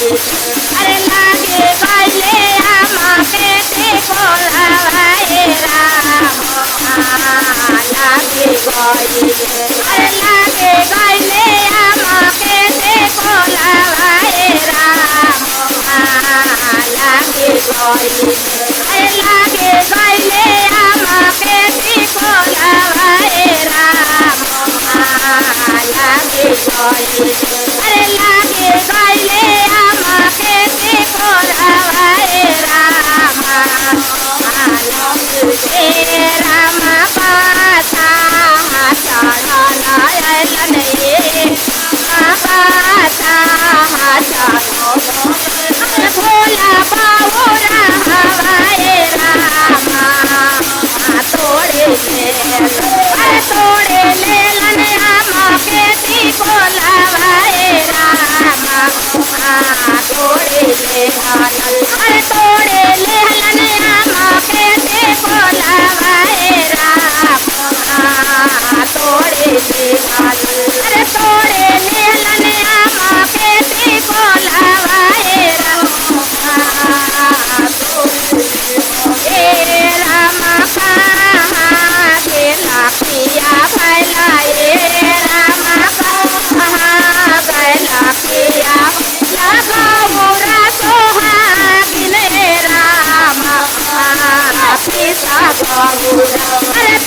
अरे लागे गईले आमा के कोलावाए राम लागे गईले अरे लागे गईले आमा के कोलावाए राम लागे गईले अरे लागे गईले आमा के कोलावाए राम लागे गईले अरे लागे गईले आमा के कोलावाए राम हे राम पाता चढ़ल अलन हे पाता चढ़ल भोला बाबूरा हवाए राम तोड़े ले लन आमा के कोलावाए राम तोड़े ले लन आमा के कोलावाए राम तोड़े ले लन आमा के कोलावाए राम हे राम कहाँ गेला पिया फैलाए राम कहाँ गैला पिया लगाऊरा सोहागिन राम पिता बाबूरा अरे